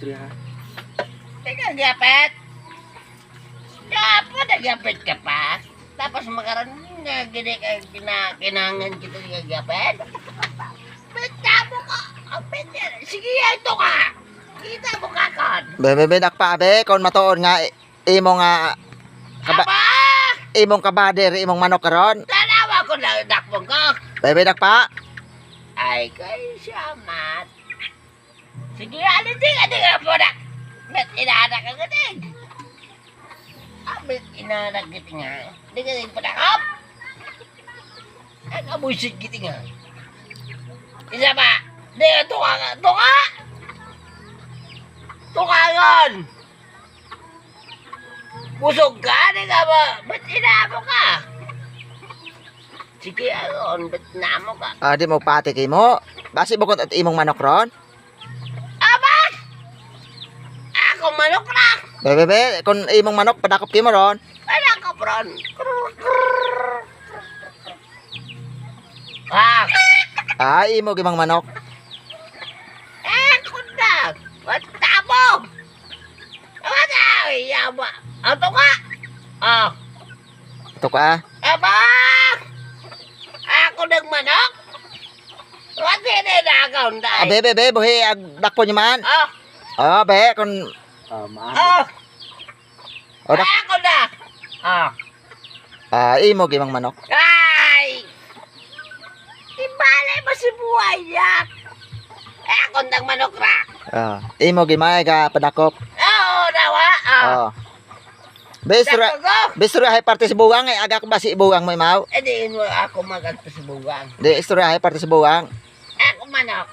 istorya ha. Teka, gapit. Dapat nagapit ka pa. Tapos makaroon nga gini ka kinangan kita ng gapit. Bita mo ka. Sige, ito ka. Kita mo ka kon. Bebe dakpa be kon matuon nga imo nga Aba! imong kabader imong manok karon. Tanawa ko na dakpong ka. Bebe dakpa. Ay, kayo siya, mat. Sige, aliting nga po na. Bet inanak ang gating. Bet inanak giting nga. Di ka din panakap. Ang abusit giting nga. Isa pa. Di ka tuka nga. Tuka! Tukangan! Busog ka? Di ka ba? Bet inamo ka? Sige, ayon. Bet inamo ka? Di mo pati kay mo. Basi bukod at imong manok ron. Aba! Ako manok na! Bebe kon imong manok padakop kay mo ron. Wala ka, Bron. Ah, Imo imong manok. ako na. Wata mo. Wata, yama. Ato ka. Ah, Ito ka. aba! Ako nagmanok? Wata na ako, day. Bebe buhi ag dakpo nyo man. Be kon Ah, o dak ako na. imo imong manok. Ay! Ibalay mo si buhay niya. Ako nagmanok ra. Imo gimay ka padakop. Oo, nawa. Besra Dako ko. besra hay parte sa buwang ay aga ko ba si buwang mo imaw. Eh, di mo ako maganto sa buwang. Di istorya hay parte sa buwang. Ako manok.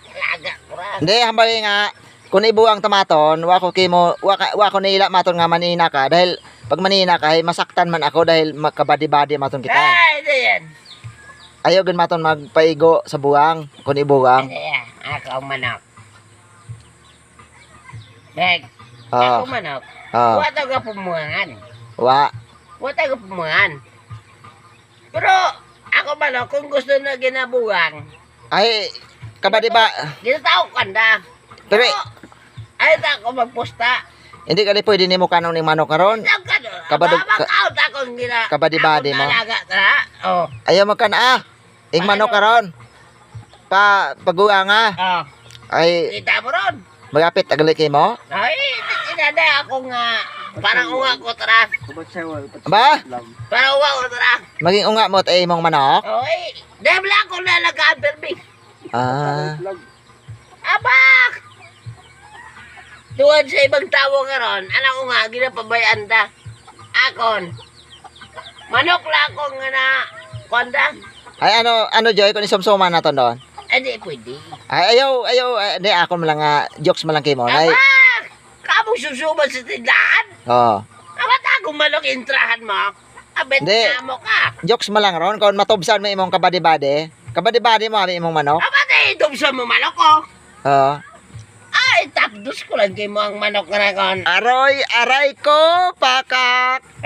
Laga ko ra. Hindi hambay nga kun ibuang tamaton wa ko kimo wa ko nila maton nga manina ka dahil pag manina ka ay masaktan man ako dahil makabadi-badi maton kita. Ay, di yan. Ayaw gid maton magpaigo sa buwang kun ibuang. Di yan. Ako ang manok. Beg, Oh, ako manok. oh, Wata ka pumuangan. wa. Wata ka pumuangan. Pero, ako manok, kung gusto na ginabuwang, Ay kabadi ba ginatao ka na. pero Ayaw na ako magpusta. hindi ka pwede nimo kanon ning manok karon. Kabadog- Kabadog. Akong gina. kabadi-badi mo. Akong nalaga ka. Oh. Ayaw mo kan ing manok karon. Paguang ay Kita mo ron. magapit agali kay mo. Ay, inada ako nga. Parang unga ko tara. Kubat siya wal. Ba? Parang unga ko tara. Maging unga mo ay imong manok. Oy, dahil ako nalagaan permi. Abak! Tuwan sa ibang tao nga ron, anak ko nga, ginapabayaan da. Akon. Manok lang ako nga na, konda. Ay ano Joy kun isumsuman naton doon. Eh, di pwede. Ay ayaw di ako man lang jokes man lang kay mo. Ay Abak! Kamong susuman sa tindahan? oh. Abat ako manok intrahan mo? Abet Hindi. na mo ka. Jokes man lang ron kun matubsan mo imong kabadi-badi. Kabadi-badi mo abi imong manok. Abat eh, dumsa mo manok ko. Oo. Ay, tapdos ko lang kay mo ang manok nga na kon. Aroy, aray ko, pakak.